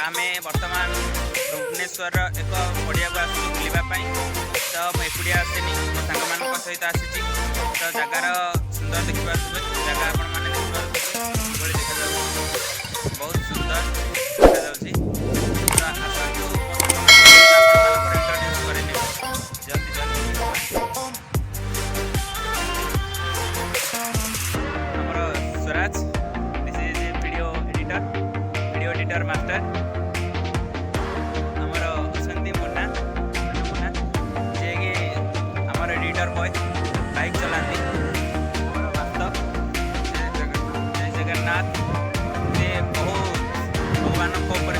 आमे वर्तमान भुवनेश्वर एक पड़िया को आसु बुलापाई तो मुझे एकुटिया आसेनि मो सांग मान सहित आसी तो जगार सुंदर देखा जगह आपण मैंने देखा बहुत सुंदर देखा तो आसतु इंट्रोड्यूस करें जल्दी जल्दी हमर Swaraj this is video editor master हमर असंती मुन्ना मुन्ना जे कि हमर एडिटर बॉय बाइक चलाती हमर वास्तव जय जगन्नाथ से बहुत भगवान को ऊपर